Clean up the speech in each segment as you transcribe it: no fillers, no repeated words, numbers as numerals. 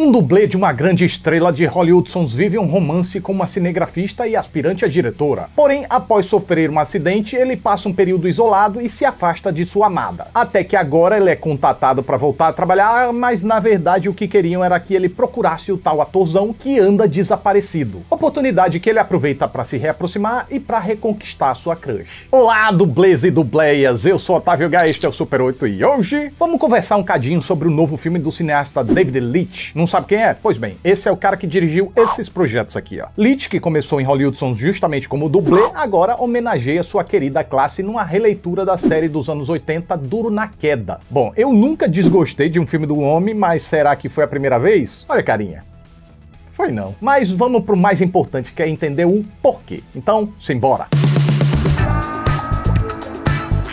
Um dublê de uma grande estrela de Hollywood vive um romance com uma cinegrafista e aspirante a diretora. Porém, após sofrer um acidente, ele passa um período isolado e se afasta de sua amada. Até que agora ele é contatado para voltar a trabalhar, mas na verdade o que queriam era que ele procurasse o tal atorzão que anda desaparecido. Oportunidade que ele aproveita para se reaproximar e para reconquistar sua crush. Olá, dublês e dubleias, eu sou Otávio H, este é o Super 8 e hoje vamos conversar um cadinho sobre o novo filme do cineasta David Leitch. Não sabe quem é? Pois bem, esse é o cara que dirigiu esses projetos aqui, ó. Leitch, que começou em Hollywood justamente como dublê, agora homenageia sua querida classe numa releitura da série dos anos 80, Duro na Queda. Bom, eu nunca desgostei de um filme do homem, mas será que foi a primeira vez? Olha, carinha. Foi não. Mas vamos pro mais importante, que é entender o porquê. Então, simbora!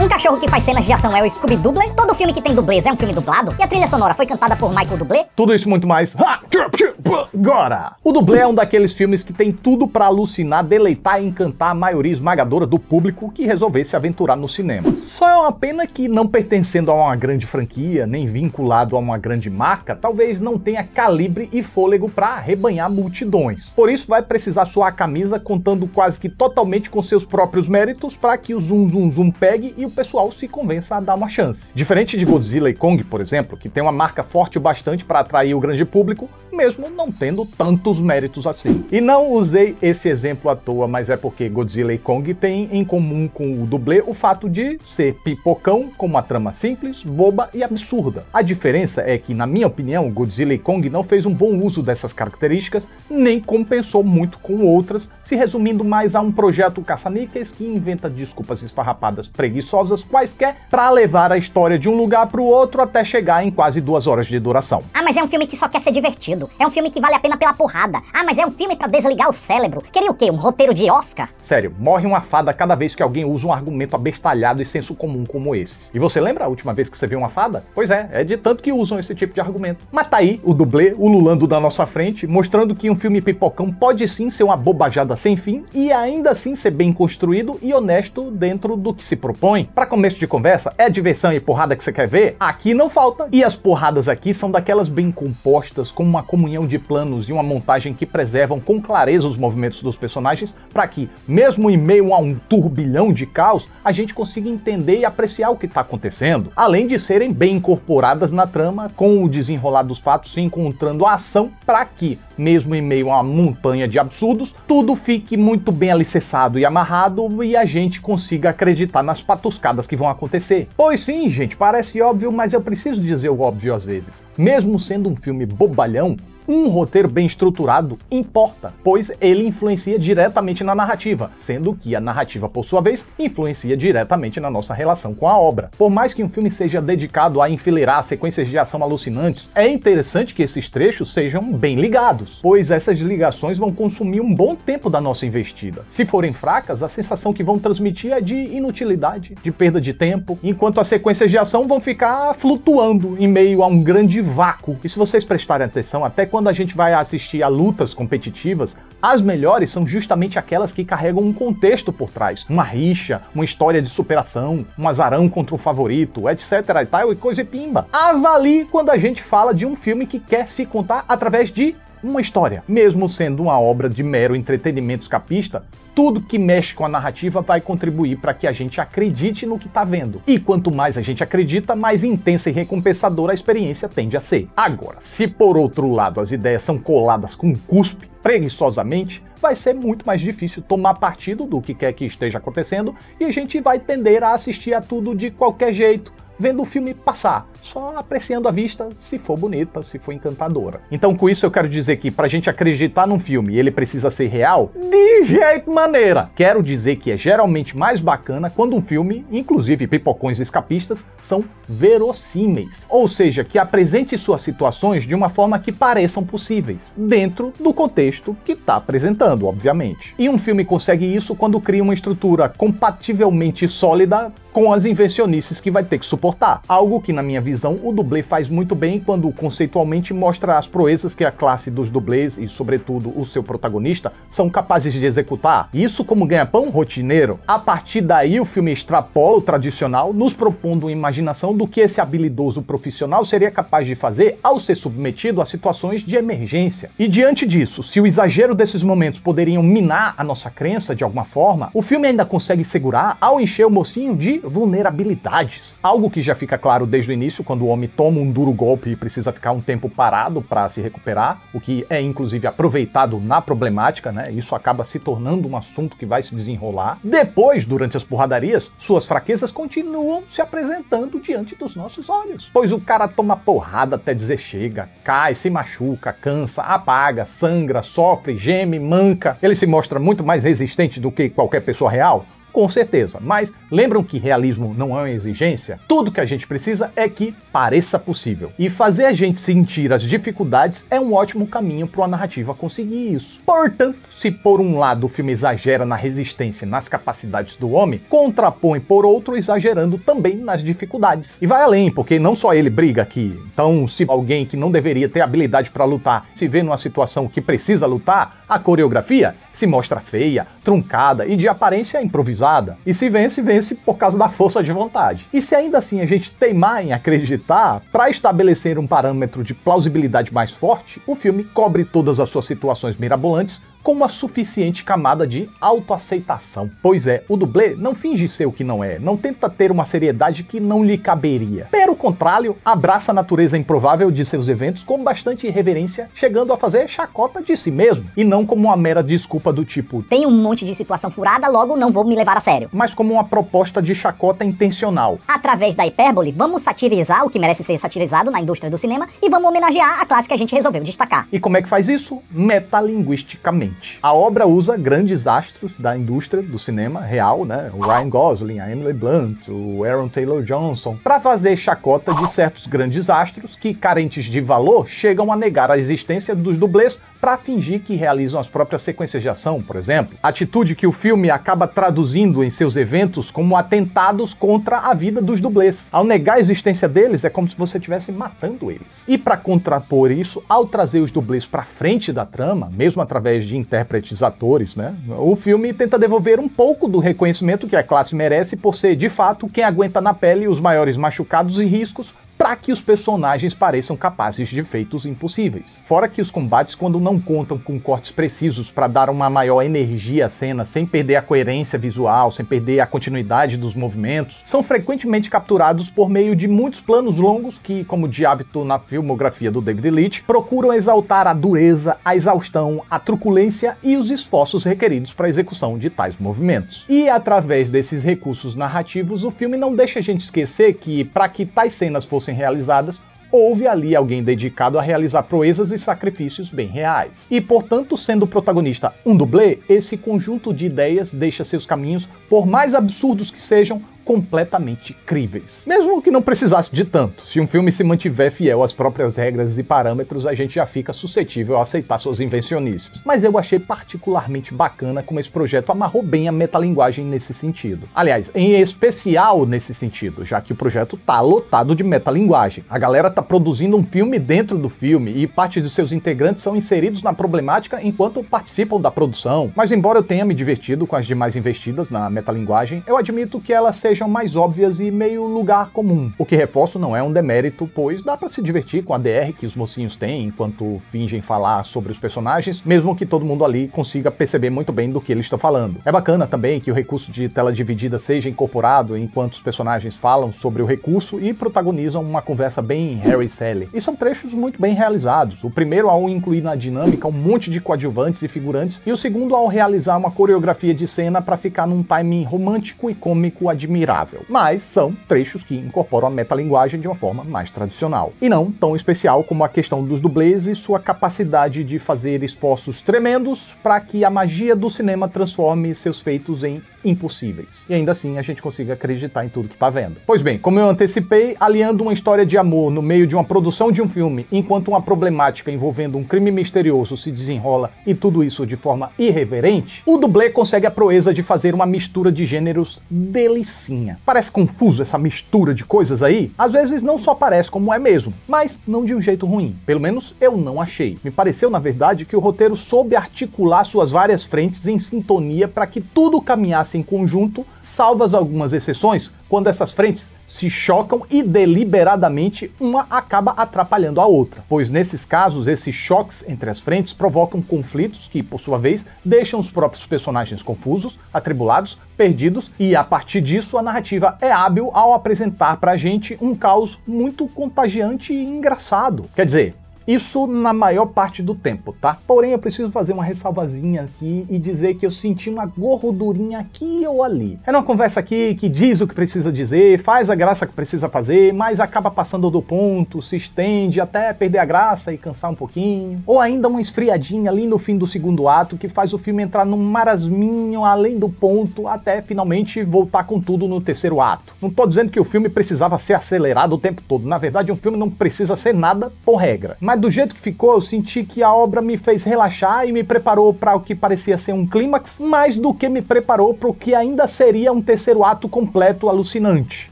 Um cachorro que faz cenas de ação é o Scooby-Dublê, todo filme que tem dublês é um filme dublado, e a trilha sonora foi cantada por Michael Dublé. Tudo isso muito mais agora! O dublê é um daqueles filmes que tem tudo pra alucinar, deleitar e encantar a maioria esmagadora do público que resolvesse aventurar nos cinemas. Só é uma pena que, não pertencendo a uma grande franquia, nem vinculado a uma grande marca, talvez não tenha calibre e fôlego pra arrebanhar multidões. Por isso vai precisar suar a camisa contando quase que totalmente com seus próprios méritos para que o zum pegue e o pessoal se convença a dar uma chance. Diferente de Godzilla e Kong, por exemplo, que tem uma marca forte o bastante para atrair o grande público, mesmo não tendo tantos méritos assim. E não usei esse exemplo à toa, mas é porque Godzilla e Kong têm em comum com o dublê o fato de ser pipocão com uma trama simples, boba e absurda. A diferença é que, na minha opinião, Godzilla e Kong não fez um bom uso dessas características, nem compensou muito com outras, se resumindo mais a um projeto caça-níqueis que inventa desculpas esfarrapadas preguiçosas quaisquer para levar a história de um lugar para o outro até chegar em quase 2 horas de duração. Ah, mas é um filme que só quer ser divertido. É um filme que vale a pena pela porrada. Ah, mas é um filme pra desligar o cérebro. Queria o quê? Um roteiro de Oscar? Sério, morre uma fada cada vez que alguém usa um argumento abestalhado e senso comum como esse. E você lembra a última vez que você viu uma fada? Pois é de tanto que usam esse tipo de argumento. Mas tá aí o dublê, ululando da nossa frente, mostrando que um filme pipocão pode sim ser uma bobajada sem fim e ainda assim ser bem construído e honesto dentro do que se propõe. Pra começo de conversa, é diversão e porrada que você quer ver? Aqui não falta. E as porradas aqui são daquelas bem compostas, com uma comunhão de planos e uma montagem que preservam com clareza os movimentos dos personagens, para que, mesmo em meio a um turbilhão de caos, a gente consiga entender e apreciar o que está acontecendo, além de serem bem incorporadas na trama, com o desenrolar dos fatos se encontrando a ação, para que, mesmo em meio a uma montanha de absurdos, tudo fique muito bem alicerçado e amarrado e a gente consiga acreditar nas patuscadas que vão acontecer. Pois sim, gente, parece óbvio, mas eu preciso dizer o óbvio às vezes. Mesmo sendo um filme bobalhão, um roteiro bem estruturado importa, pois ele influencia diretamente na narrativa, sendo que a narrativa, por sua vez, influencia diretamente na nossa relação com a obra. Por mais que um filme seja dedicado a enfileirar sequências de ação alucinantes, é interessante que esses trechos sejam bem ligados, pois essas ligações vão consumir um bom tempo da nossa investida. Se forem fracas, a sensação que vão transmitir é de inutilidade, de perda de tempo, enquanto as sequências de ação vão ficar flutuando em meio a um grande vácuo. E se vocês prestarem atenção, até quando a gente vai assistir a lutas competitivas, as melhores são justamente aquelas que carregam um contexto por trás. Uma rixa, uma história de superação, um azarão contra o favorito, etc e tal, e coisa e pimba. Avalie quando a gente fala de um filme que quer se contar através de uma história. Mesmo sendo uma obra de mero entretenimento escapista, tudo que mexe com a narrativa vai contribuir para que a gente acredite no que está vendo. E quanto mais a gente acredita, mais intensa e recompensadora a experiência tende a ser. Agora, se por outro lado as ideias são coladas com cuspe, preguiçosamente, vai ser muito mais difícil tomar partido do que quer que esteja acontecendo e a gente vai tender a assistir a tudo de qualquer jeito, vendo o filme passar, só apreciando a vista, se for bonita, se for encantadora. Então com isso eu quero dizer que pra gente acreditar num filme ele precisa ser real, de jeito maneira. Quero dizer que é geralmente mais bacana quando um filme, inclusive pipocões escapistas, são verossímeis. Ou seja, que apresente suas situações de uma forma que pareçam possíveis, dentro do contexto que está apresentando, obviamente. E um filme consegue isso quando cria uma estrutura compativelmente sólida com as invencionices que vai ter que suportar. Algo que, na minha visão, o dublê faz muito bem quando conceitualmente mostra as proezas que a classe dos dublês e, sobretudo, o seu protagonista são capazes de executar. Isso como ganha-pão rotineiro. A partir daí, o filme extrapola o tradicional, nos propondo uma imaginação do que esse habilidoso profissional seria capaz de fazer ao ser submetido a situações de emergência. E diante disso, se o exagero desses momentos poderiam minar a nossa crença de alguma forma, o filme ainda consegue segurar ao encher o mocinho de vulnerabilidades. Algo que já fica claro desde o início, quando o homem toma um duro golpe e precisa ficar um tempo parado para se recuperar, o que é inclusive aproveitado na problemática, né? Isso acaba se tornando um assunto que vai se desenrolar. Depois, durante as porradarias, suas fraquezas continuam se apresentando diante dos nossos olhos. Pois o cara toma porrada até dizer chega, cai, se machuca, cansa, apaga, sangra, sofre, geme, manca. Ele se mostra muito mais resistente do que qualquer pessoa real? Com certeza, mas lembram que realismo não é uma exigência? Tudo que a gente precisa é que pareça possível. E fazer a gente sentir as dificuldades é um ótimo caminho para a narrativa conseguir isso. Portanto, se por um lado o filme exagera na resistência e nas capacidades do homem, contrapõe por outro exagerando também nas dificuldades. E vai além, porque não só ele briga aqui. Então, se alguém que não deveria ter habilidade para lutar se vê numa situação que precisa lutar, a coreografia se mostra feia, truncada e de aparência improvisada. E se vence, vence por causa da força de vontade. E se ainda assim a gente teimar em acreditar, para estabelecer um parâmetro de plausibilidade mais forte, o filme cobre todas as suas situações mirabolantes com uma suficiente camada de autoaceitação. Pois é, o dublê não finge ser o que não é, não tenta ter uma seriedade que não lhe caberia. Pelo contrário, abraça a natureza improvável de seus eventos com bastante reverência, chegando a fazer chacota de si mesmo, e não como uma mera desculpa do tipo tem um monte de situação furada, logo não vou me levar a sério. Mas como uma proposta de chacota intencional. Através da hipérbole, vamos satirizar o que merece ser satirizado na indústria do cinema e vamos homenagear a classe que a gente resolveu destacar. E como é que faz isso? Metalinguisticamente. A obra usa grandes astros da indústria do cinema real, né? O Ryan Gosling, a Emily Blunt, o Aaron Taylor Johnson, para fazer chacota de certos grandes astros que, carentes de valor, chegam a negar a existência dos dublês para fingir que realizam as próprias sequências de ação, por exemplo. Atitude que o filme acaba traduzindo em seus eventos como atentados contra a vida dos dublês. Ao negar a existência deles, é como se você estivesse matando eles. E para contrapor isso, ao trazer os dublês para frente da trama, mesmo através de intérpretes atores, né, o filme tenta devolver um pouco do reconhecimento que a classe merece por ser, de fato, quem aguenta na pele os maiores machucados e riscos para que os personagens pareçam capazes de feitos impossíveis. Fora que os combates, quando não contam com cortes precisos para dar uma maior energia à cena, sem perder a coerência visual, sem perder a continuidade dos movimentos, são frequentemente capturados por meio de muitos planos longos que, como de hábito na filmografia do David Leitch, procuram exaltar a dureza, a exaustão, a truculência e os esforços requeridos para a execução de tais movimentos. E através desses recursos narrativos, o filme não deixa a gente esquecer que, para que tais cenas fossem realizadas, houve ali alguém dedicado a realizar proezas e sacrifícios bem reais. E, portanto, sendo o protagonista um dublê, esse conjunto de ideias deixa seus caminhos, por mais absurdos que sejam, completamente críveis. Mesmo que não precisasse de tanto. Se um filme se mantiver fiel às próprias regras e parâmetros, a gente já fica suscetível a aceitar suas invencionices. Mas eu achei particularmente bacana como esse projeto amarrou bem a metalinguagem nesse sentido. Aliás, em especial nesse sentido, já que o projeto tá lotado de metalinguagem. A galera tá produzindo um filme dentro do filme e parte de seus integrantes são inseridos na problemática enquanto participam da produção. Mas embora eu tenha me divertido com as demais investidas na metalinguagem, eu admito que elas sejam mais óbvias e meio lugar comum. O que reforço não é um demérito, pois dá pra se divertir com a DR que os mocinhos têm enquanto fingem falar sobre os personagens, mesmo que todo mundo ali consiga perceber muito bem do que eles estão falando. É bacana também que o recurso de tela dividida seja incorporado enquanto os personagens falam sobre o recurso e protagonizam uma conversa bem Harry e Sally. E são trechos muito bem realizados. O primeiro ao incluir na dinâmica um monte de coadjuvantes e figurantes, e o segundo ao realizar uma coreografia de cena para ficar num timing romântico e cômico admirável. Mas são trechos que incorporam a metalinguagem de uma forma mais tradicional. E não tão especial como a questão dos dublês e sua capacidade de fazer esforços tremendos para que a magia do cinema transforme seus feitos em impossíveis. E ainda assim a gente consiga acreditar em tudo que tá vendo. Pois bem, como eu antecipei, aliando uma história de amor no meio de uma produção de um filme, enquanto uma problemática envolvendo um crime misterioso se desenrola e tudo isso de forma irreverente, o dublê consegue a proeza de fazer uma mistura de gêneros delicinha. Parece confuso essa mistura de coisas aí? Às vezes não só parece como é mesmo, mas não de um jeito ruim. Pelo menos eu não achei. Me pareceu, na verdade, que o roteiro soube articular suas várias frentes em sintonia para que tudo caminhasse em conjunto, salvas algumas exceções, quando essas frentes se chocam e deliberadamente uma acaba atrapalhando a outra. Pois nesses casos, esses choques entre as frentes provocam conflitos que, por sua vez, deixam os próprios personagens confusos, atribulados, perdidos, e a partir disso a narrativa é hábil ao apresentar pra gente um caos muito contagiante e engraçado. Quer dizer, isso na maior parte do tempo, tá? Porém, eu preciso fazer uma ressalvazinha aqui e dizer que eu senti uma gordurinha aqui ou ali. É uma conversa aqui que diz o que precisa dizer, faz a graça que precisa fazer, mas acaba passando do ponto, se estende até perder a graça e cansar um pouquinho. Ou ainda uma esfriadinha ali no fim do segundo ato que faz o filme entrar num marasminho além do ponto até finalmente voltar com tudo no terceiro ato. Não tô dizendo que o filme precisava ser acelerado o tempo todo. Na verdade, um filme não precisa ser nada por regra. Mas do jeito que ficou, eu senti que a obra me fez relaxar e me preparou para o que parecia ser um clímax, mais do que me preparou para o que ainda seria um terceiro ato completo alucinante.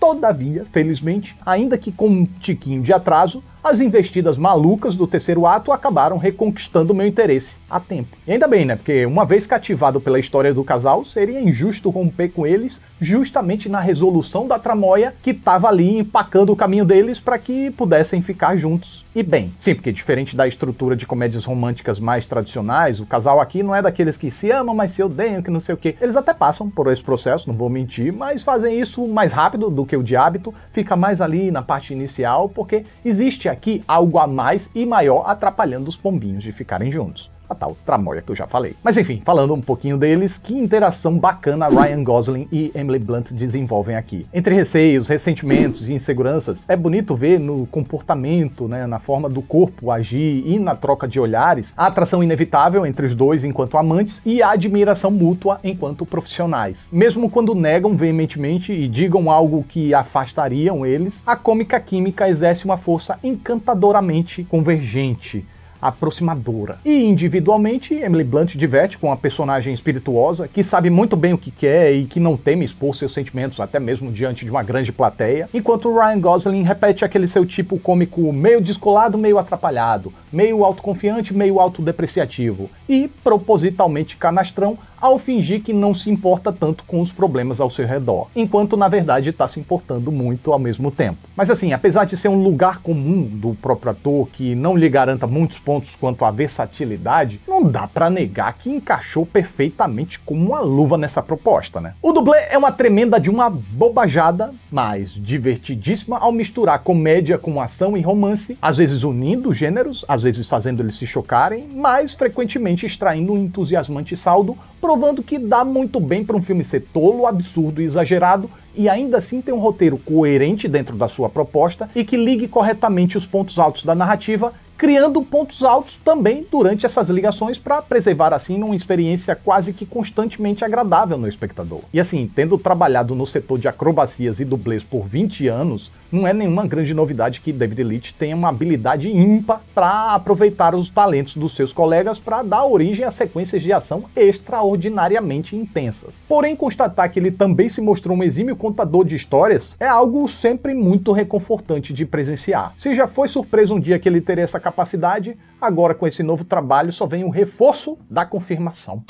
Todavia, felizmente, ainda que com um tiquinho de atraso, as investidas malucas do terceiro ato acabaram reconquistando meu interesse a tempo. E ainda bem, né? Porque uma vez cativado pela história do casal, seria injusto romper com eles justamente na resolução da tramóia que estava ali empacando o caminho deles para que pudessem ficar juntos e bem. Sim, porque diferente da estrutura de comédias românticas mais tradicionais, o casal aqui não é daqueles que se amam, mas se odeiam, que não sei o quê. Eles até passam por esse processo, não vou mentir, mas fazem isso mais rápido do que o de hábito, fica mais ali na parte inicial, porque existe aqui algo a mais e maior atrapalhando os pombinhos de ficarem juntos. A tal tramóia que eu já falei. Mas enfim, falando um pouquinho deles, que interação bacana Ryan Gosling e Emily Blunt desenvolvem aqui. Entre receios, ressentimentos e inseguranças, é bonito ver no comportamento, né, na forma do corpo agir e na troca de olhares, a atração inevitável entre os dois enquanto amantes e a admiração mútua enquanto profissionais. Mesmo quando negam veementemente e digam algo que afastariam eles, a cômica química exerce uma força encantadoramente convergente, aproximadora. E individualmente, Emily Blunt diverte com uma personagem espirituosa que sabe muito bem o que quer e que não teme expor seus sentimentos até mesmo diante de uma grande plateia, enquanto Ryan Gosling repete aquele seu tipo cômico meio descolado, meio atrapalhado, meio autoconfiante, meio autodepreciativo e propositalmente canastrão ao fingir que não se importa tanto com os problemas ao seu redor, enquanto na verdade está se importando muito ao mesmo tempo. Mas assim, apesar de ser um lugar comum do próprio ator que não lhe garanta muitos pontos quanto à versatilidade, não dá pra negar que encaixou perfeitamente como uma luva nessa proposta, né? O dublê é uma tremenda de uma bobajada, mas divertidíssima ao misturar comédia com ação e romance, às vezes unindo gêneros, às vezes fazendo eles se chocarem, mas frequentemente extraindo um entusiasmante saldo, provando que dá muito bem para um filme ser tolo, absurdo e exagerado, e ainda assim ter um roteiro coerente dentro da sua proposta e que ligue corretamente os pontos altos da narrativa, criando pontos altos também durante essas ligações para preservar assim uma experiência quase que constantemente agradável no espectador. E assim, tendo trabalhado no setor de acrobacias e dublês por 20 anos, não é nenhuma grande novidade que David Leitch tenha uma habilidade ímpar para aproveitar os talentos dos seus colegas para dar origem a sequências de ação extraordinariamente intensas. Porém, constatar que ele também se mostrou um exímio contador de histórias é algo sempre muito reconfortante de presenciar. Se já foi surpresa um dia que ele teria essa capacidade, agora com esse novo trabalho só vem um reforço da confirmação.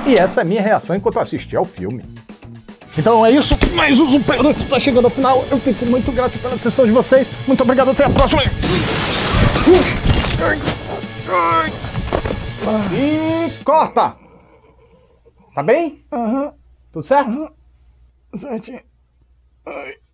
E essa é a minha reação enquanto eu assisti ao filme. Então é isso, mais um Super está chegando ao final. Eu fico muito grato pela atenção de vocês. Muito obrigado, até a próxima. E corta! Tá bem? Tudo certo? Certinho. Ai.